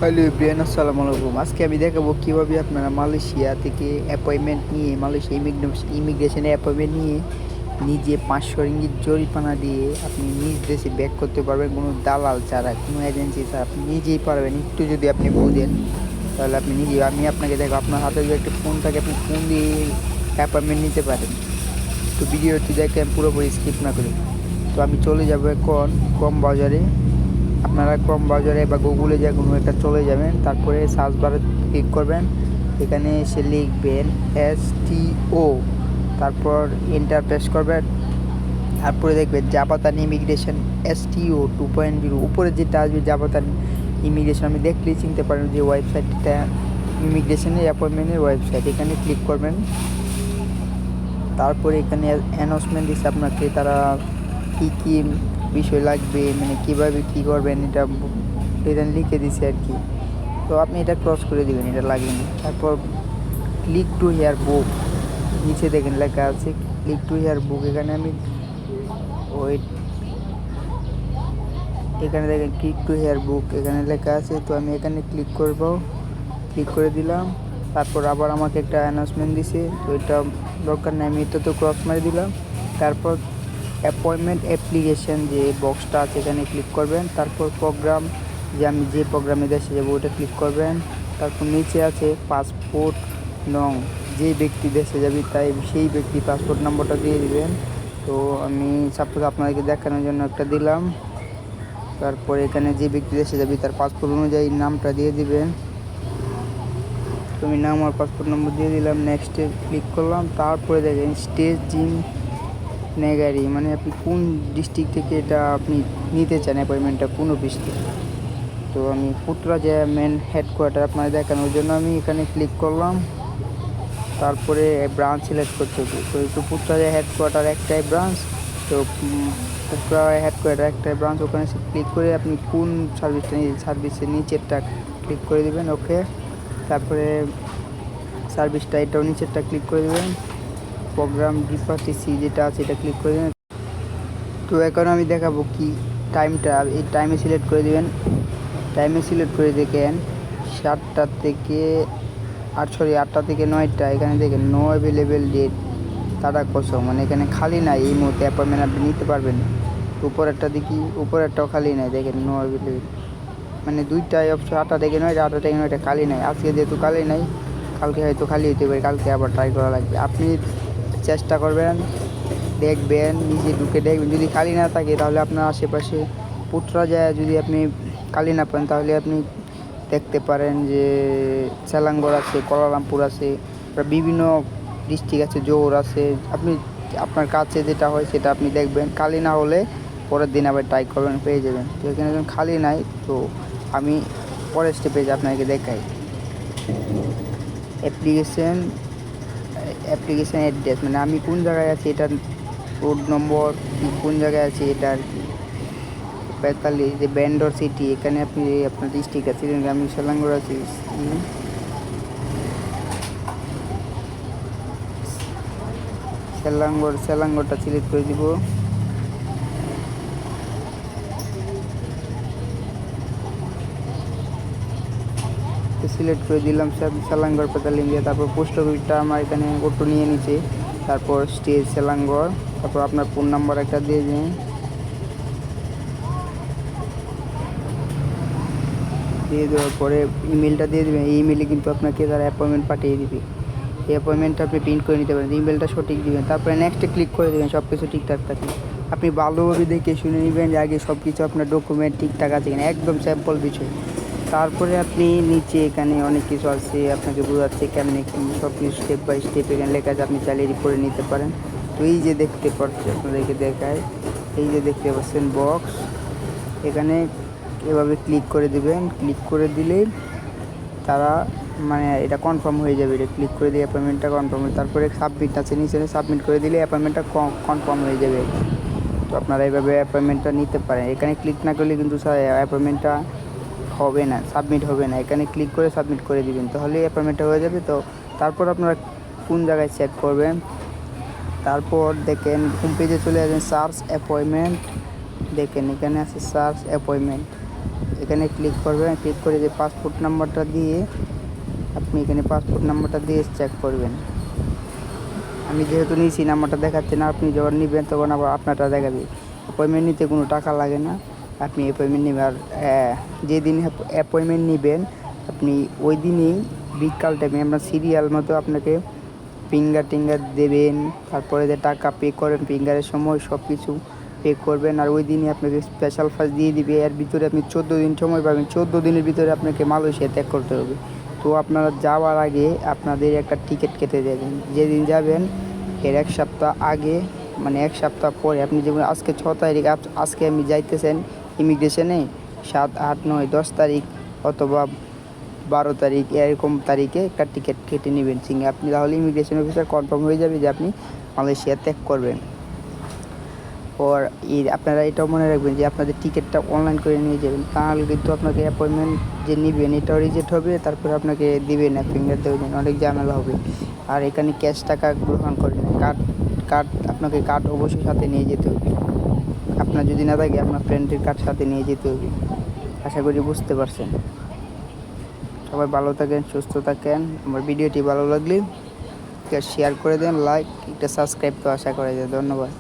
Hello everyone, আসসালামু আলাইকুম। আজকে আমি দেখাবো কীভাবে আপনারা মালয়েশিয়া থেকে অ্যাপয়েন্টমেন্ট নিয়ে, মালয়েশিয়া ইমিগ্রেশনে অ্যাপয়েন্টমেন্ট নিয়ে নিজে 500 রিঙ্গিত জরিমানা দিয়ে আপনি নিজ দেশে ব্যাক করতে পারবেন, কোনো দালাল ছাড়া, কোনো এজেন্সি ছাড়া। আপনি নিজেই পারবেন। একটু যদি আপনি বুঝেন তাহলে আপনি নিজেই, আমি আপনাকে দেখো, আপনার হাতে যদি একটা ফোন থাকে আপনি ফোন দিয়ে অ্যাপয়েন্টমেন্ট নিতে পারেন। তো ভিডিওটি দেখে পুরোপুরি স্কিপ না করে। তো আমি চলে যাবো এখন ক্রোম বাজারে। আপনারা ক্রোম ব্রাউজারে বা গুগলে যে কোনো একটা চলে যাবেন, তারপরে সার্চ বারে ক্লিক করবেন। এখানে এসে লিখবেন STO, তারপর এন্টার প্রেস করবেন। তারপরে দেখবেন জাপাতান ইমিগ্রেশন STO 2.0, উপরে যেটা আসবে জাপাতান ইমিগ্রেশন, আমি দেখলেই চিনতে পারেন যে ওয়েবসাইটটা ইমিগ্রেশনের অ্যাপয়েন্টমেন্টের ওয়েবসাইট। এখানে ক্লিক করবেন। তারপরে এখানে অ্যানাউন্সমেন্ট দিচ্ছে আপনাকে, তারা কী কী বিষয় লাগবে, মানে কীভাবে কী করবেন, এটা লিখে দিছে আর কি। তো আপনি এটা ক্রস করে দেবেন, এটা লাগবে না। তারপর ক্লিক টু হেয়ার বুক, নিচে দেখেন লেখা আছে ক্লিক টু হেয়ার বুক। এখানে আমি এখানে দেখেন ক্লিক টু হেয়ার বুক এখানে লেখা আছে। তো আমি এখানে ক্লিক করব, ক্লিক করে দিলাম। তারপর আবার আমাকে একটা অ্যানাউন্সমেন্ট দিছে, তো এটা দরকার নেই, আমি এটা তো ক্রস মারি দিলাম। তারপর অ্যাপয়েন্টমেন্ট অ্যাপ্লিকেশন যে বক্সটা আছে এখানে ক্লিক করবেন। তারপর প্রোগ্রাম, যে আমি যে প্রোগ্রামে দেশে যাবো ওটা ক্লিক করবেন। তারপর নিচে আছে পাসপোর্ট নং, যে ব্যক্তি দেশে যাবে তাই সেই ব্যক্তি পাসপোর্ট নম্বরটা দিয়ে দিবেন। তো আমি সাপোজ আপনাদেরকে দেখানোর জন্য একটা দিলাম। তারপরে এখানে যে ব্যক্তি দেশে যাবে তার পাসপোর্ট অনুযায়ী নামটা দিয়ে দিবেন। তো আমি নাম আর পাসপোর্ট নম্বর দিয়ে দিলাম, নেক্সটে ক্লিক করলাম। তারপরে দেখেন স্টেজ জিম নেগারি, মানে আপনি কোন ডিস্ট্রিক্ট থেকে এটা আপনি নিতে চান অ্যাপয়েন্টমেন্টটা, কোন অফিস থেকে। তো আমি পুত্রাজয়া মেন হেডকোয়ার্টার আপনাদের দেখানোর জন্য আমি এখানে ক্লিক করলাম। তারপরে ব্রাঞ্চ সিলেক্ট করতে হবে। তো একটু পুত্রাজয়া হেডকোয়ার্টার একটাই ব্রাঞ্চ, তো পুত্রাজয়া হেডকোয়ার্টার একটাই ব্রাঞ্চ, ওখানে ক্লিক করে আপনি কোন সার্ভিসটা নিয়েছেন সার্ভিসের নিচেরটা ক্লিক করে দেবেন। ওকে, তারপরে সার্ভিসটা এটাও নিচেরটা ক্লিক করে দেবেন। প্রোগ্রাম ডিপার্টিসি যেটা আছে এটা ক্লিক করে দেবেন। তো এখন আমি দেখাবো কি টাইমটা, এই টাইমে সিলেক্ট করে দেবেন। টাইমে সিলেক্ট করে দেখেন 7টা থেকে 8টা থেকে 9টা, এখানে দেখেন নো অ্যাভেলেবেল ডেট, তারা কসম, মানে এখানে খালি নাই এই মুহূর্তে অ্যাপয়েন্টমেন্ট আপনি নিতে পারবেন না। উপরেরটা দেখি, উপরেরটাও খালি নাই, দেখেন নো অ্যাভেলেবেল, মানে দুইটাই অপশন, 8টা থেকে 9টা, 8টা থেকে 9টা খালি নাই। আজকে যেহেতু খালি নাই, কালকে হয়তো খালি হতে পারে, কালকে আবার ট্রাই করা লাগবে। আপনি চেষ্টা করবেন, দেখবেন, নিজে ঢুকে দেখবেন, যদি খালি না থাকে তাহলে আপনার আশেপাশে পুত্রাজয়া যদি আপনি খালি না পান তাহলে আপনি দেখতে পারেন যে সেলাঙ্গর আছে, কুয়ালালামপুর আছে, বিভিন্ন ডিস্ট্রিক্ট আছে, জোহর আছে। আপনি আপনার কাছে যেটা হয় সেটা আপনি দেখবেন, খালি না হলে পরের দিন আবার ট্রাই করবেন, পেয়ে যাবেন। তো এখানে যখন খালি নাই, তো আমি পরের স্টেপে আপনাকে দেখাই। অ্যাপ্লিকেশন অ্যাড্রেস, মানে আমি কোন জায়গায় আছি, এটার রোড নম্বর কোন জায়গায় আছে এটা আর কি। 45 যে ব্যান্ডর সিটি, এখানে আপনি আপনার ডিস্ট্রিক্ট আছে, আমি সেলাঙ্গর আছি। সেলাঙ্গরটা সিলেক্ট করে দিব। সিলেক্ট করে দিলাম সেলাঙ্গর পেতালিঙ্গিয়া। তারপর পোস্ট অফিসটা আমার এখানে অটো নিয়ে নিচ্ছে। তারপর স্টেজ সেলাঙ্গর, তারপর আপনার ফোন নাম্বার একটা দিয়ে দিন, দিয়ে দেওয়ার পরে ইমেলটা দিয়ে দেবেন। এই ইমেলে কিন্তু আপনাকে তারা অ্যাপয়েন্টমেন্ট পাঠিয়ে দিবে। এই অ্যাপয়েন্টমেন্টটা আপনি প্রিন্ট করে নিতে পারেন, ইমেলটা সঠিক দিবেন। তারপরে নেক্সটে ক্লিক করে দেবেন, সব কিছু ঠিকঠাক থাকে। আপনি ভালোভাবে দেখে শুনে নেবেন যে আগে সব কিছু আপনার ডকুমেন্ট ঠিকঠাক আছে কিনা, একদম স্যাম্পল বিষয়। তারপরে আপনি নিচে এখানে অনেক কিছু আছে, আপনাকে বোঝাচ্ছে কেমনে কী সব কিছু স্টেপ বাই স্টেপ এখানে লেখা আছে, আপনি চাইলে করে নিতে পারেন। তো এই যে দেখতে পাচ্ছেন, আপনাদেরকে দেখায়, এই যে দেখতে পাচ্ছেন বক্স, এখানে এভাবে ক্লিক করে দিবেন। ক্লিক করে দিলে তারা, মানে এটা কনফার্ম হয়ে যাবে, এটা ক্লিক করে দিয়ে অ্যাপয়েন্টমেন্টটা কনফার্ম হয়। তারপরে সাবমিট আছে নিচে, সাবমিট করে দিলে অ্যাপয়েন্টমেন্টটা কনফার্ম হয়ে যাবে। তো আপনারা এইভাবে অ্যাপয়েন্টমেন্টটা নিতে পারেন। এখানে ক্লিক না করলে কিন্তু অ্যাপয়েন্টমেন্টটা হবে না, সাবমিট হবে না। এখানে ক্লিক করে সাবমিট করে দিবেন, তাহলে অ্যাপয়েন্টমেন্টটা হয়ে যাবে। তো তারপর আপনারা কোন জায়গায় চেক করবেন, তারপর দেখেন হোম পেজে চলে আসবেন, সার্চ অ্যাপয়েন্টমেন্ট, দেখেন এখানে আছে সার্চ অ্যাপয়েন্টমেন্ট। এখানে ক্লিক করবেন, ক্লিক করে যে পাসপোর্ট নাম্বারটা দিয়ে আপনি এখানে পাসপোর্ট নাম্বারটা দিয়ে চেক করবেন। আমি যেহেতু নিয়েছি নাম্বারটা দেখাচ্ছে না, আপনি যখন নেবেন তখন আবার আপনারটা দেখাবে। অ্যাপয়েন্টমেন্ট নিতে কোনো টাকা লাগে না, আপনি অ্যাপয়েন্টমেন্ট নেবেন। আর যেদিন অ্যাপয়েন্টমেন্ট নেবেন আপনি ওই দিনই বিকাল টাইমে আমরা সিরিয়াল মতো আপনাকে ফিঙ্গার দেবেন, তারপরে যে টাকা পে করেন ফিঙ্গারের সময় সব কিছু পে করবেন। আর ওই দিনই আপনাকে স্পেশাল ফাস্ট দিয়ে দিবে। এর ভিতরে আপনি 14 দিন সময় পাবেন, 14 দিনের ভিতরে আপনাকে মালয়েশিয়া ত্যাগ করতে হবে। তো আপনারা যাওয়ার আগে আপনাদের একটা টিকিট কেটে দেবেন। যেদিন যাবেন এর এক সপ্তাহ আগে, মানে এক সপ্তাহ পরে, আপনি যেমন আজকে 6 তারিখ, আজকে আমি যাইতেছেন ইমিগ্রেশনে 7, 8, 9, 10 তারিখ অথবা 12 তারিখ এরকম তারিখে একটা টিকিট কেটে নেবেন সিঙ্গে আপনি, তাহলে ইমিগ্রেশন অফিসার কনফার্ম হয়ে যাবে যে আপনি মালয়েশিয়া ত্যাগ করবেন। আর আপনারা এটাও মনে রাখবেন যে আপনাদের টিকিটটা অনলাইন করে নিয়ে যাবেন, তাহলে কিন্তু আপনাকে অ্যাপয়েন্টমেন্ট যে নেবেন এটাও রিজেক্ট হবে, তারপরে আপনাকে দেবে না, ফিঙ্গার দেবেন, অনেক ঝামেলা হবে। আর এখানে ক্যাশ টাকা গ্রহণ করেন না, আপনাকে কার্ড অবশ্যই সাথে নিয়ে যেতে হবে। আপনার যদি না থাকে আপনার ফ্রেন্ডের কার্ড সাথে নিয়ে যেতে হবে। আশা করি বুঝতে পারছেন। সবাই ভালো থাকেন, সুস্থ থাকেন। আমার ভিডিওটি ভালো লাগলে শেয়ার করে দেন, লাইক, একটা সাবস্ক্রাইব তো আশা করা যায়। ধন্যবাদ।